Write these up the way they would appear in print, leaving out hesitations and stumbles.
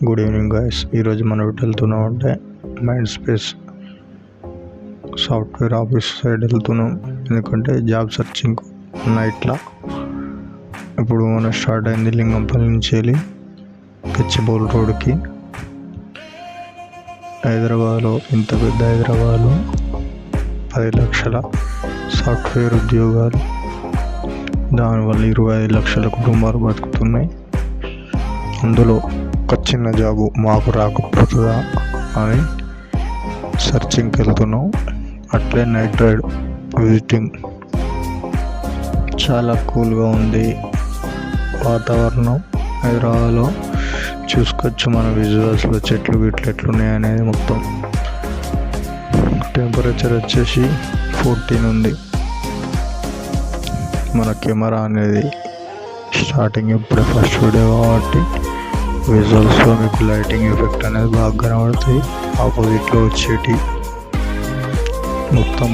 Good evening guys. ఈరోజు మనం వెళ్తున్నాం అంటే mind space software office side వెళ్తున్నాం. ఎందుకంటే జాబ్ సర్చింగ్ నైట్లా ఇప్పుడు మనం స్టార్ట్ అయింది లింగంపల్లి నుంచి వెళ్ళి గచ్చిబౌలి రోడ్కి. హైదరాబాద్లో ఇంత పెద్ద హైదరాబాద్లో 10 లక్షల సాఫ్ట్వేర్ ఉద్యోగాలు, దానివల్ల 25 లక్షల కుటుంబాలు బతుకుతున్నాయి. అందులో ఒక చిన్న జాబు మాకు రాకపోతుందా అని సర్చింగ్కి వెళ్తున్నాం. అట్లే నైట్ రైడ్ విజిటింగ్. చాలా కూల్గా ఉంది వాతావరణం. హైదరాబాద్లో చూసుకోవచ్చు మన విజువల్స్లో చెట్లు గిట్లు ఎట్లున్నాయి అనేది. మొత్తం టెంపరేచర్ వచ్చేసి 14 ఉంది. మన కెమెరా అనేది స్టార్టింగ్ ఇప్పుడే ఫస్ట్ వీడియో కాబట్టి విజువల్స్లో మీకు లైటింగ్ ఎఫెక్ట్ అనేది బాగా కనబడుతుంది. ఆపోజిట్లో వచ్చేటి మొత్తం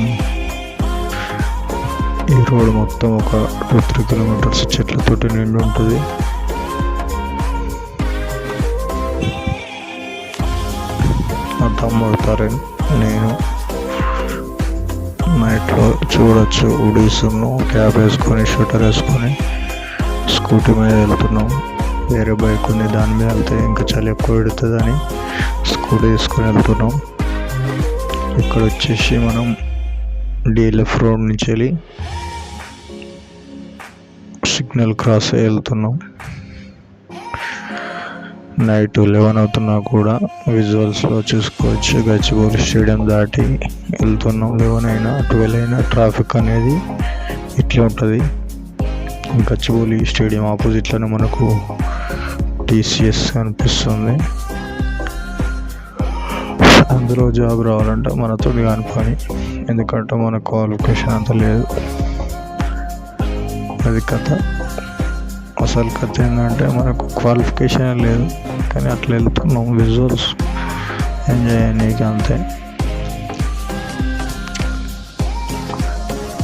ఈ రోడ్ మొత్తం ఒక 2-3 కిలోమీటర్స్ చెట్లతోటి నిండి ఉంటుంది. మా తమ్ముడు నేను నైట్లో చూడొచ్చు. ఉడీసును క్యాబ్ వేసుకొని షూటర్ వేసుకొని స్కూటీ మీద వెళ్తున్నాం. వేరే బైక్ ఉంది, దాని మీద వెళ్తే ఇంకా చలి ఎక్కువ పెడుతుందని స్కూటీ తీసుకొని వెళ్తున్నాం. ఇక్కడ వచ్చేసి మనం DLF రోడ్ నుంచి వెళ్ళి సిగ్నల్ క్రాస్ అయ్యి వెళ్తున్నాం. నైట్ 11 అవుతున్నా కూడా విజువల్స్లో చూసుకోవచ్చు. గచ్చిబౌలి స్టేడియం దాటి వెళ్తున్నాం. 11 అయినా 12 అయినా ట్రాఫిక్ అనేది ఇట్లా ఉంటుంది. గచ్చిబౌలి స్టేడియం ఆపోజిట్లోనే మనకు TCS కనిపిస్తుంది. అందులో జాబ్ రావాలంటే మనతో కాని పని, ఎందుకంటే మన క్వాలిఫికేషన్ అంత లేదు. అది కథ. అసలు కథ ఏంటంటే మనకు క్వాలిఫికేషన్ లేదు, కానీ అట్లా వెళ్తున్నాం విజువల్స్ ఎంజాయ్ చేయడానికి అంతే.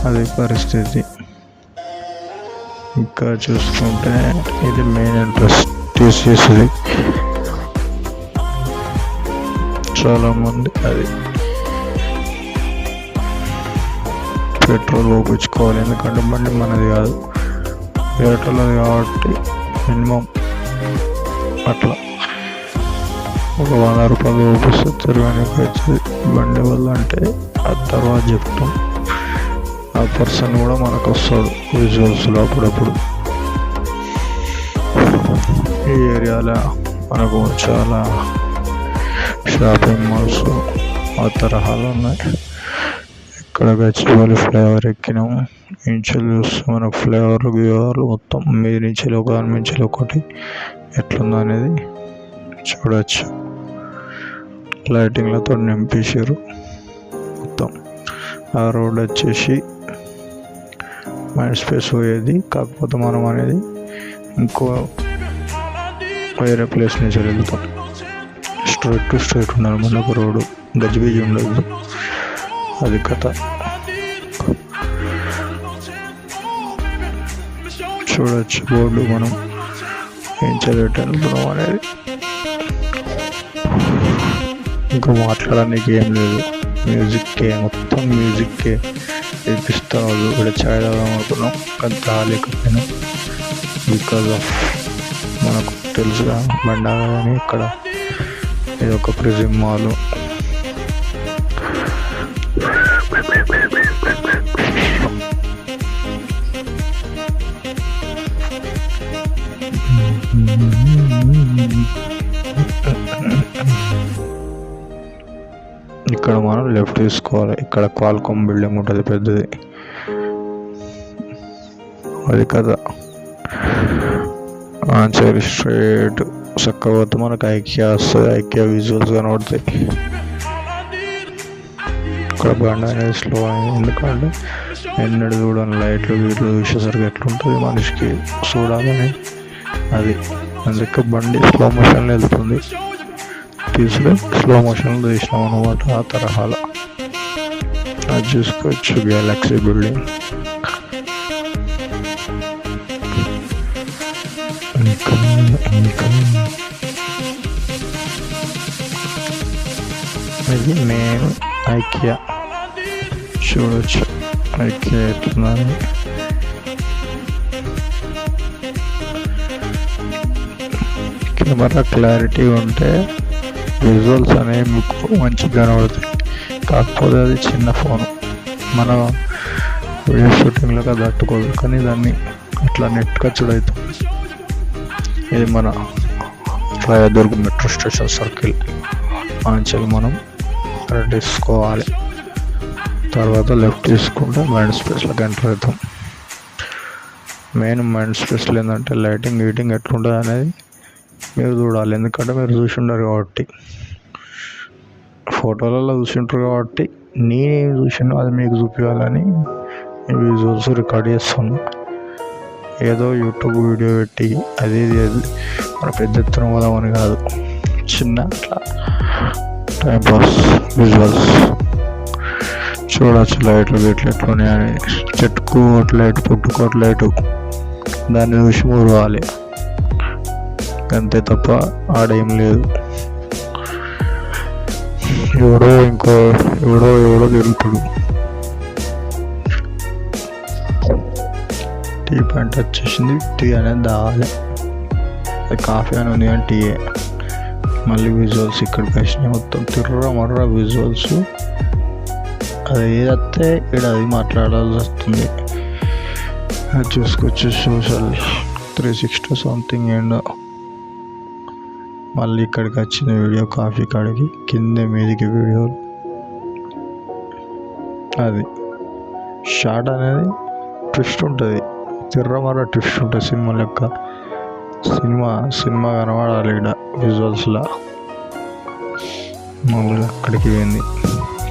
అది పరిస్థితి. ఇంకా చూసుకుంటే ఇది మెయిన్ ఇంట్రెస్ట్ TCSది. చాలామంది అది పెట్రోల్ పోపించుకోవాలి, ఎందుకంటే బండి మనది కాదు, వేరేటోళ్ళది కాబట్టి మినిమం అట్లా ఒక 100 రూపాయలు పోపిస్తే తిరగడానికి వచ్చేది బండి వల్ల. అంటే ఆ తర్వాత చెప్తాం. ఆ పర్సన్ కూడా మనకు వస్తాడు విజువల్స్లో అప్పుడప్పుడు. ఈ ఏరియాలో మనకు చాలా షాపింగ్ మాల్స్ ఆ తరహాలు ఉన్నాయి. ఇక్కడ గచ్చిబౌలి ఫ్లైఓవర్ ఎక్కినాము. నుంచి చూస్తే మనకు ఫ్లైఓవర్లు మొత్తం మీద నుంచి ఒకదాని నుంచి ఒకటి ఎట్లుందో అనేది చూడవచ్చు. లైటింగ్లతో నింపేసారు మొత్తం. ఆ రోడ్ వచ్చేసి మైండ్ స్పేస్ పోయేది, కాకపోతే మనం అనేది ఇంకో వేరే ప్లేస్ నుంచి వెళ్తాం. స్ట్రైట్ ఉండాలి మనకు రోడ్డు, గజిబిజి ఉండదు. అది కథ. చూడవచ్చు బోర్డు మనం ఏం చదివేటెళ్తున్నాం అనేది. ఇంకా మాట్లాడడానికి ఏం లేదు, మ్యూజిక్కే మొత్తం మ్యూజిక్కే వినిపిస్తాను. ఇక్కడ ఛాయ్ తాగాం అనుకున్నాం, కానీ తాగలేకపోయినాం. బికాజ్ ఆఫ్ మనకు తెలుసుగా బండా కానీ ఇక్కడ ఇది ఒక ప్రిజం మాల్. ఇక్కడ మనం లెఫ్ట్ తీసుకోవాలి. ఇక్కడ క్వాల్కామ్ బిల్డింగ్ ఉంటుంది పెద్దది. అది కదా స్ట్రైట్ చక్కగా మనకు ఐక్యా వస్తుంది. ఐక్యా విజువల్స్ కనబడతాయి. ఇక్కడ బండి అనేది స్లో అయింది, ఎందుకంటే ఎన్నడూ చూడని లైట్లు వీట్లు చూసేసరికి ఎట్లుంటుంది మనిషికి చూడాలని. అది అందుకే బండి స్లో మోషన్లో వెళ్తుంది. స్లో మోషన్లో తీసినాం అనమాట. ఆ తరహాలో అది చూసుకోవచ్చు. Galaxy building. ఇంకా ఇది మెయిన్ ఐకియా. చూడొచ్చు ఐకియా ఎట్లుందని. కెమెరా క్లారిటీ ఉంటే విజువల్స్ అనేవి మీకు మంచిగా కనబడతాయి. కాకపోతే అది చిన్న ఫోను, మన వీడియో షూటింగ్లో అది తట్టుకోదు, కానీ దాన్ని అట్లా నెట్ ఖర్చుడు అవుతుంది. ఇది మన రాయదుర్గం మెట్రో స్టేషన్ సర్కిల్ నుంచి మనం తీసుకోవాలి. తర్వాత లెఫ్ట్ తీసుకుంటే మైండ్ స్పేస్లోకి ఎంటర్ అవుతాం. మెయిన్ మైండ్ స్పేస్లో ఏంటంటే లైటింగ్ గీటింగ్ ఎట్లుంటుంది అనేది మీరు చూడాలి. ఎందుకంటే మీరు చూసి ఉండరు కాబట్టి, ఫోటోలలో చూసి ఉంటారు కాబట్టి నేనేమి చూసినా అది మీకు చూపించాలని విజువల్స్ రికార్డ్ చేస్తాను. ఏదో యూట్యూబ్ వీడియో పెట్టి అది మన పెద్ద ఎత్తున పోదామని కాదు, చిన్న అట్లా టైంపాస్ విజువల్స్. చూడవచ్చు లైట్లు గిట్లు ఎట్లున్నాయని. చెట్టుకు ఒక లైట్, పుట్టుకు ఒక లైటు, దాన్ని చూసి మూరవాలి అంతే తప్ప ఆడేం లేదు. ఎవడో తిరుగుతాడు. టీ పాయింట్ వచ్చేసింది. టీ అనేది తాగాలి. అది కాఫీ అని ఉంది కానీ టీయే. మళ్ళీ విజువల్స్ ఇక్కడికి వచ్చినాయి. మొత్తం మర్ర విజువల్స్. అది ఏదైతే ఇక్కడ అది మాట్లాడాల్సి వస్తుంది. అది చూసుకోవచ్చు. Social 360 something. అండ్ మళ్ళీ ఇక్కడికి వచ్చిన వీడియో కాఫీ కాడికి కింద మీదికి వీడియో. అది షార్ట్ అనేది ట్విస్ట్ ఉంటుంది, మర్ర ట్విస్ట్ ఉంటుంది. సినిమా లెక్క సినిమా కనబడాలి ఇక్కడ విజువల్స్లో. మామూలుగా అక్కడికి పోయింది.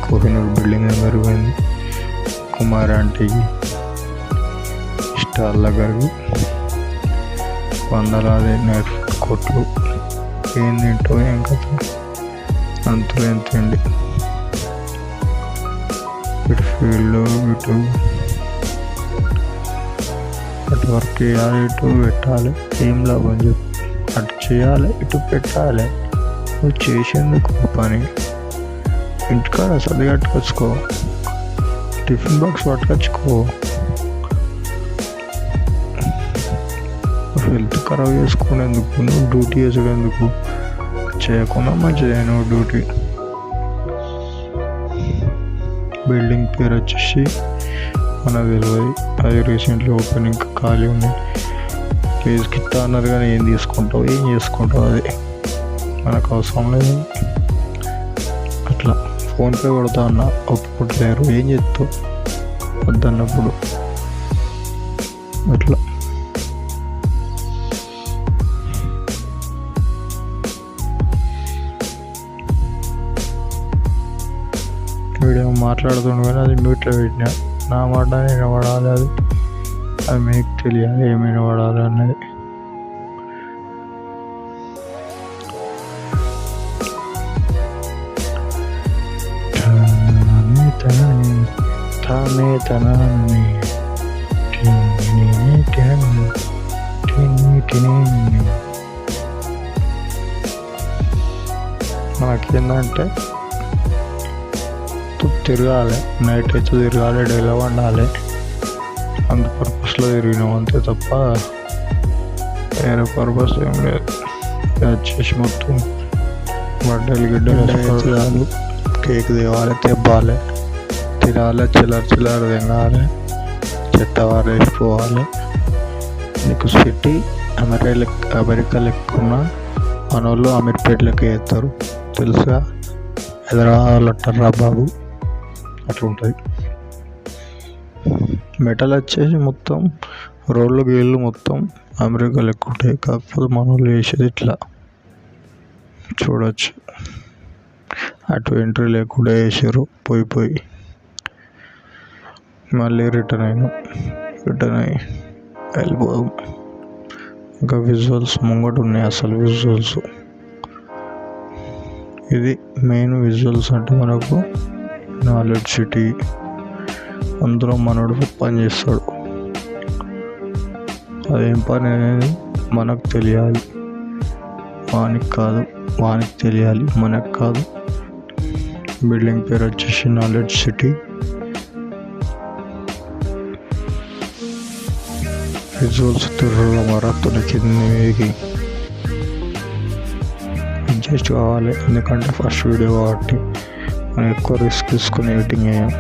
కోహినూర్ బిల్డింగ్ దగ్గర పోయింది. కుమార్ ఆంటీకి స్టాల్ దగ్గరికి వందలాది కోట్లు. ఏంటో ఏం కథ అంతలో ఎంతండి. ఇటు ఫీల్డ్ ఇటు అటు వర్క్ చేయాలి, ఇటు పెట్టాలి. ఏం లాభం చెప్పు? అటు చేయాలి, ఇటు పెట్టాలి. నువ్వు చేసేందుకు పని ఇంటికాడ సర్ది కట్టుకొచ్చుకో, టిఫిన్ బాక్స్ పట్టుకొచ్చుకో. హెల్త్ ఖరాబ్ చేసుకునేందుకు నువ్వు డ్యూటీ చేసేందుకు చేయకుండా మంచిది నువ్వు డ్యూటీ. బిల్డింగ్ పేరు వచ్చేసి మనకు తెలియదు. అది రీసెంట్లీ ఓపెనింగ్ ఖాళీ ఉంది. ప్లీజ్ కిట్టా అన్నారు కానీ ఏం తీసుకుంటావు, ఏం చేసుకుంటావు, అది మనకు అవసరం లేదు. అట్లా ఫోన్పే కొడతా అన్న ఒప్పుకుంటలేరు. ఏం చేస్తావు వద్దన్నప్పుడు? అట్లా వీడియో మాట్లాడుతుండే కానీ అది మ్యూట్లో పెట్టినా. నా మాట నేను వాడాలి, అది మీకు తెలియాలి ఏమైనా వాడాలి అన్నది. మనకేందంటే తిరగాలి, నైట్ అయితే తిరగాలి, డైలో వండాలి. అంత పర్పస్లో తిరిగినాం అంతే తప్ప వేరే పర్పస్ ఏం లేదు. వచ్చేసి మొత్తం బర్త్డేలు గిడ్డలు కాదు. కేక్ తేవాలి, తెబ్బాలి, తినాలి, చిల్లర తినాలి, చెత్తవారు వేసిపోవాలి. నీకు సిటీ అమెరికా లెక్కున్న మన వాళ్ళు అమీర్పేటలకి వేస్తారు తెలుసుగా. హైదరాబాద్లో బాబు అట్లా ఉంటుంది. మెటల్ వచ్చేసి మొత్తం రోడ్లు గీళ్ళు మొత్తం అమెరికా లెక్క ఉంటాయి. కాకపోతే మన వాళ్ళు వేసేది ఇట్లా చూడవచ్చు. అటు ఎంట్రీ లేకుండా వేసారు. పోయి మళ్ళీ రిటర్న్ అయ్యి వెళ్ళిపోదాం. ఇంకా విజువల్స్ ముంగట ఉన్నాయి. అసలు విజువల్స్ ఇది మెయిన్. విజువల్స్ అంటే మనకు నాలెడ్జ్ సిటీ, అందులో మనోడు పని చేస్తాడు. అదేం పని అనేది మనకు తెలియాలి, వానికి కాదు. వానికి తెలియాలి, మనకు కాదు. బిల్డింగ్ పేరు వచ్చేసి నాలెడ్జ్ సిటీ. విజువల్స్ తిరుగులో మారుతున్న కింద మీదకి అడ్జస్ట్ కావాలి, ఎందుకంటే ఫస్ట్ వీడియో కాబట్టి మనం ఎక్కువ రిస్క్ తీసుకుని ఎడిటింగ్ చేయం.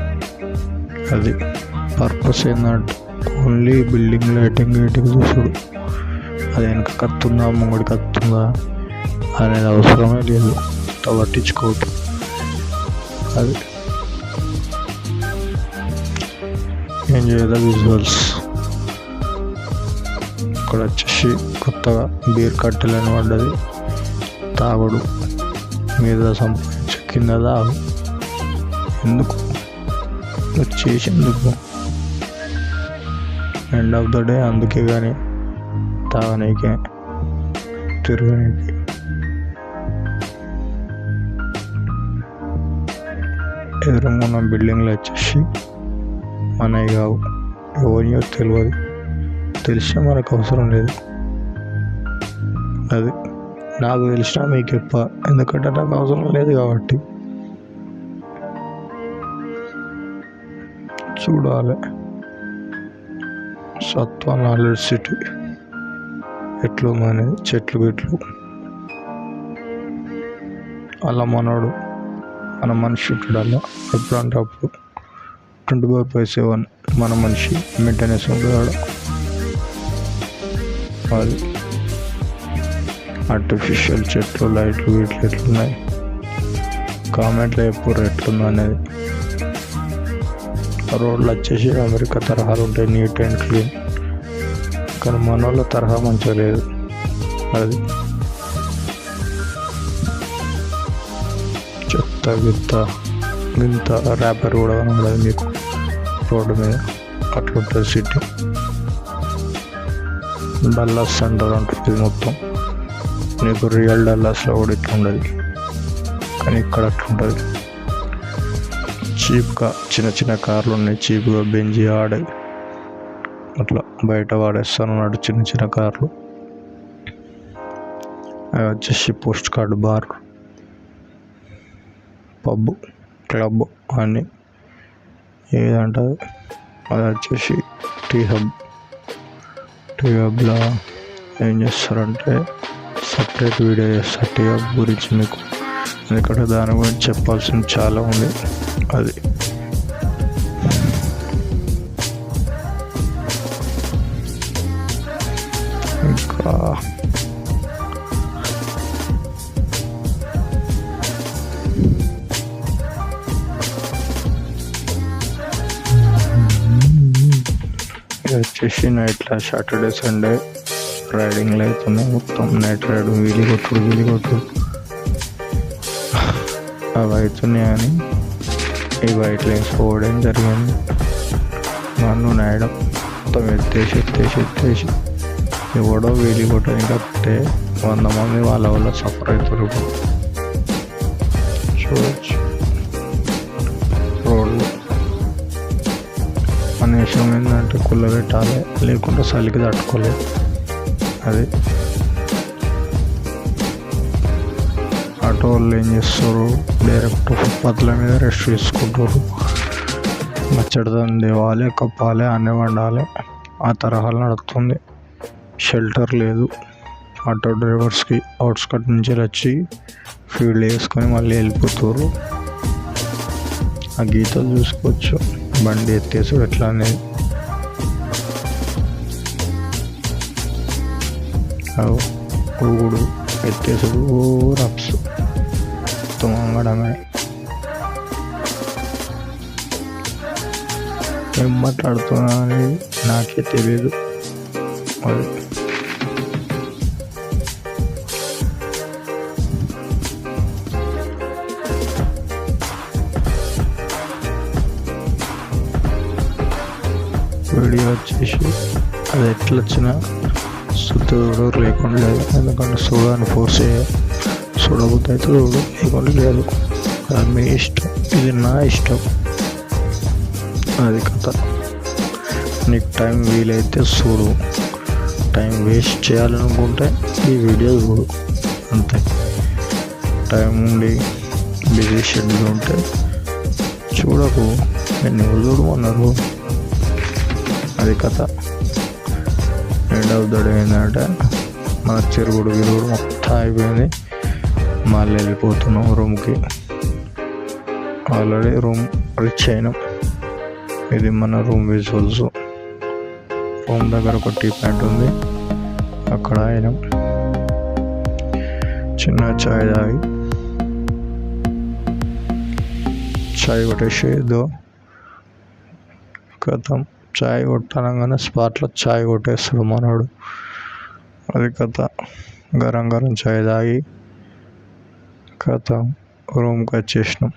అది పర్పస్ ఏంటంటే ఓన్లీ బిల్డింగ్ లైటింగ్ చూసుడు, అది వెనక కత్తుందా ముంగడి కత్తుందా అనేది అవసరమే లేదు, పట్టించుకోవద్దు. అది ఏం చేయదా విజువల్స్. ఇక్కడ వచ్చేసి కొత్తగా బీర్ కట్టెలని పడ్డది, తాగుడు మీద సంపాదించు, కింద తాగు. ఎందుకు వచ్చేసి ఎందుకు ఎండ్ ఆఫ్ ద డే అందుకే, కానీ తాగనీకే తిరగనీకి. ఎదురుగా ఉన్న బిల్డింగ్లు వచ్చేసి మనవి కావు, ఎవరియో తెలియదు, తెలిసినా మనకు అవసరం లేదు. అది నాకు తెలిసినా మీకు ఎక్కువ, ఎందుకంటే నాకు అవసరం లేదు కాబట్టి. చూడాలి సత్వ నాలెడ్జ్ సిటీ ఎట్లుందనేది. చెట్లు గిట్లు అలా మనోడు మన మనిషి ఉంటాడల్లా ఎప్పుడంటే అప్పుడు 24/7 మన మనిషి మెయింటెనెన్స్ ఉంటాడు. అది ఆర్టిఫిషియల్ చెట్లు లైట్లు వీట్లు ఎట్లున్నాయి కామెంట్లో ఎప్పుడు ఎట్లుంది అనేది. రోడ్లు వచ్చేసి అమెరికా తరహాలు ఉంటాయి, నీట్ అండ్ క్లీన్, కానీ మన వాళ్ళ తరహా మంచిగా లేదు. అది చెత్త గింత ర్యాపర్ కూడా కనబడదు మీకు రోడ్డు మీద, అట్లుంటుంది సిటీ. డల్లాస్ సెంటర్ ఉంటుంది మొత్తం, నీకు రియల్ డల్లాస్లో కూడా ఇట్లా ఉండదు, కానీ ఇక్కడ అట్లుంటుంది. చీప్గా చిన్న కార్లు ఉన్నాయి, చీప్గా బెంజి ఆడే అట్లా బయట వాడేస్తానన్నాడు చిన్న కార్లు. అవి వచ్చేసి post card bar, pub, club అని ఏదంటుంది. అది వచ్చేసి టీ హబ్లో ఏం చేస్తారంటే సపరేట్ వీడియో చేస్తారు టీ హబ్ గురించి మీకు, ఎందుకంటే దాని గురించి చెప్పాల్సింది చాలా ఉంది. అది ఇంకా వచ్చేసి నైట్లో సాటర్డే సండే రైడింగ్లు అవుతున్నాయి, మొత్తం నైట్ రైడ్, వీలి కొట్టుడు అవి అవుతున్నాయి. అని ఈ వైట్ లైన్స్ పోవడం జరిగింది. నన్ను నాయడం మొత్తం ఎత్తేసి ఎవడో వీలి కొట్టని కట్టే 100 మంది వాళ్ళ సఫర్ అవుతారు. చూడవచ్చు రోడ్లు. మన విషయం ఏంటంటే కుళ్ళ పెట్టాలి, లేకుంటే చలికి తట్టుకోలేదు. అది ఆటో వాళ్ళు ఏం చేస్తారు, డైరెక్ట్ ఫుట్పాత్ల మీద రెస్ట్ తీసుకుంటారు. మచ్చడిదాన్ని తేవాలి, కప్పాలి, అన్నీ వండాలి, ఆ తరహాలు నడుస్తుంది. షెల్టర్ లేదు. ఆటో డ్రైవర్స్కి అవుట్స్కట్ నుంచి వచ్చి ఫీల్డ్ వేసుకొని మళ్ళీ వెళ్ళిపోతారు. ఆ గీతలు చూసుకోవచ్చు, బండి ఎత్తేసాడు ఎట్లా అనేది. ఊగుడు ఎత్తేసాడు, రప్స్ మొత్తం అంగడమే. ఏం మాట్లాడుతున్నా అనేది నాకే తెలియదు. అది వీడియో వచ్చేసి అది ఎట్లా వచ్చినా చూడు లేకుండా లేదు, ఎందుకంటే చూడని ఫోర్స్ చూడబుద్ధి అయితే చూడు, లేకుండా లేదు. అది మీ ఇష్టం, ఇది నా ఇష్టం. అది కథ. నీకు టైం వీలైతే చూడు, టైం వేస్ట్ చేయాలనుకుంటే ఈ వీడియో చూడు, అంతే. టైం ఉండి బిజీ షెడ్యూల్ ఉంటే చూడకు, నేను ఎవరు చూడమన్నారు. అది కథ. ఎండ్ ఆఫ్ ద డే ఏంటంటే మన తిరుగుడు మొత్తం అయిపోయింది. మళ్ళీ వెళ్ళిపోతున్నాం రూమ్కి. ఆల్రెడీ రూమ్ రీచ్ అయినాం. ఇది మన రూమ్ విజువల్స్. రూమ్ దగ్గర ఒక టీ ప్యాంట్ ఉంది, అక్కడ అయినాం. చిన్న చాయ్ తాగి చాయ్ కొట్టేసి కథం. చాయ్ కొట్టాలంగానే స్పాట్లో చాయ్ కొట్టేస్తాడు మనోడు. అది కథ. గరం చాయ్ తాగి కథం రూమ్కి వచ్చేసినాం.